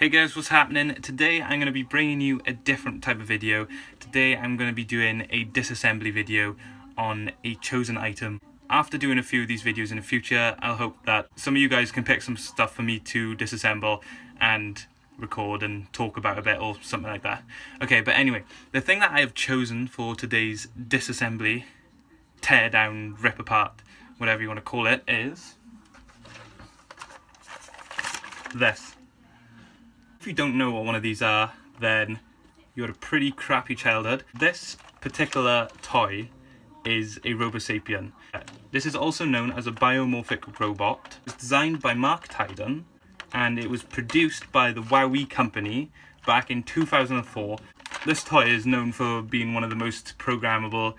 Hey guys, what's happening? Today I'm going to be bringing you a different type of video. Today I'm going to be doing a disassembly video on a chosen item. After doing a few of these videos in the future, I'll hope that some of you guys can pick some stuff for me to disassemble and record and talk about a bit or something like that. Okay, but anyway, the thing that I have chosen for today's disassembly, tear down, rip apart, whatever you want to call it, is this. If you don't know what one of these are, then you had a pretty crappy childhood. This particular toy is a Robosapien. This is also known as a biomorphic robot. It was designed by Mark Tyden and it was produced by the WowWee company back in 2004. This toy is known for being one of the most programmable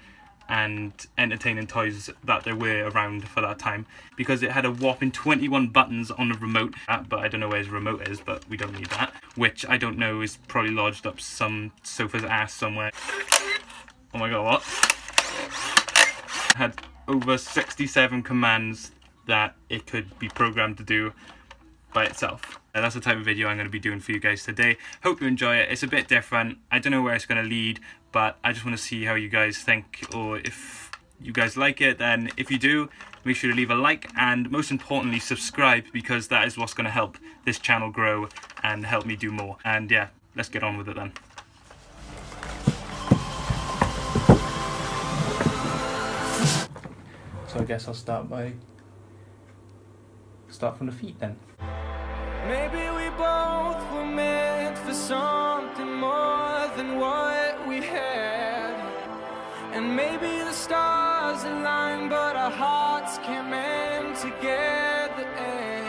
and entertaining toys that there were around for that time, because it had a whopping 21 buttons on the remote, but I don't know where his remote is, but we don't need that, which I don't know is probably lodged up some sofa's ass somewhere. Oh my god, what? It had over 67 commands that it could be programmed to do by itself. And that's the type of video I'm going to be doing for you guys today. Hope you enjoy it. It's a bit different. I don't know where it's going to lead, but I just want to see how you guys think, or if you guys like it. Then if you do, make sure to leave a like and most importantly subscribe, because that is what's going to help this channel grow and help me do more. And yeah, let's get on with it then. So I guess I'll start from the feet then. Maybe we both were meant for something more than what we had. And maybe the stars align, but our hearts can't mend together. And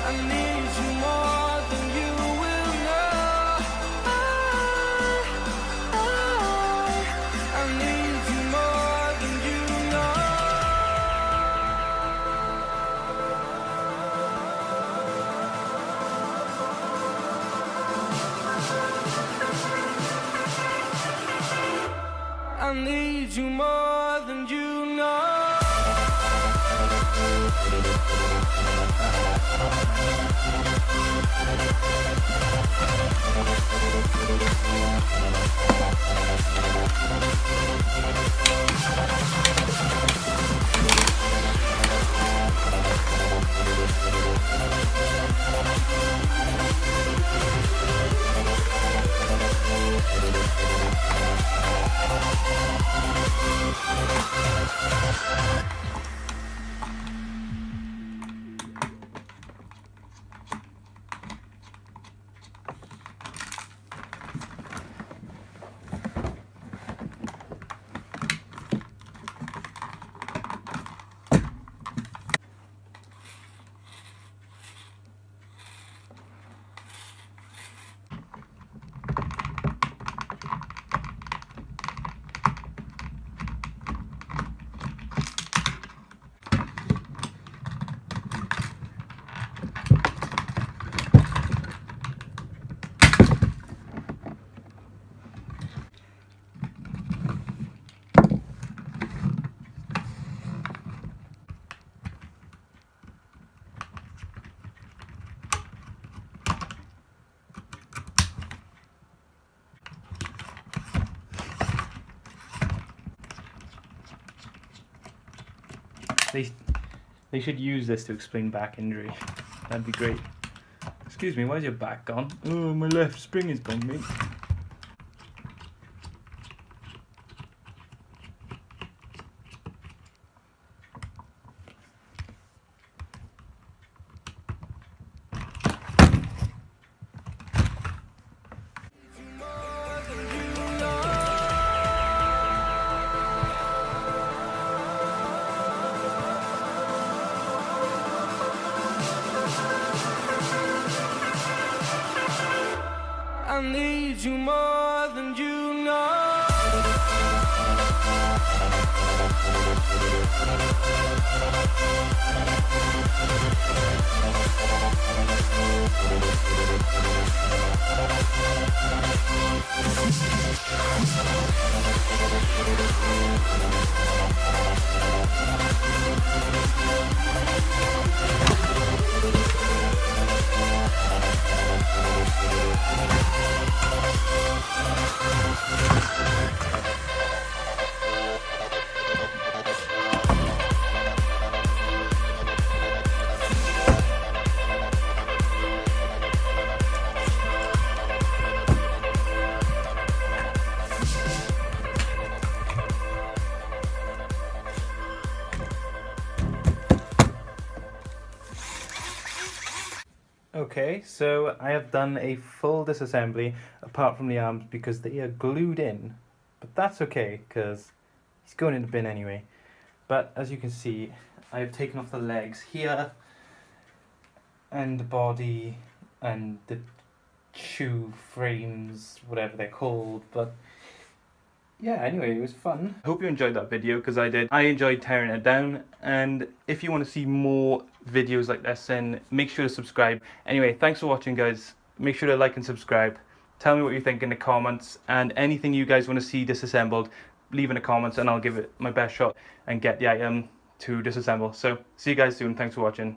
I need you more than you will know. I need you more than you know. I need you more than you know. They should use this to explain back injury. That'd be great. Excuse me, why's your back gone? Oh, my left spring is gone, mate. I need you more than you know. Okay, so I have done a full disassembly apart from the arms because they are glued in. But that's okay because he's going in the bin anyway. But as you can see, I have taken off the legs here and the body and the shoe frames, whatever they're called. But yeah, anyway, it was fun. I hope you enjoyed that video because I did. I enjoyed tearing it down, and if you want to see more videos like this, then make sure to subscribe. Anyway, thanks for watching, guys. Make sure to like and subscribe. Tell me what you think in the comments, and anything you guys want to see disassembled, leave in the comments and I'll give it my best shot and get the item to disassemble. So see you guys soon. Thanks for watching.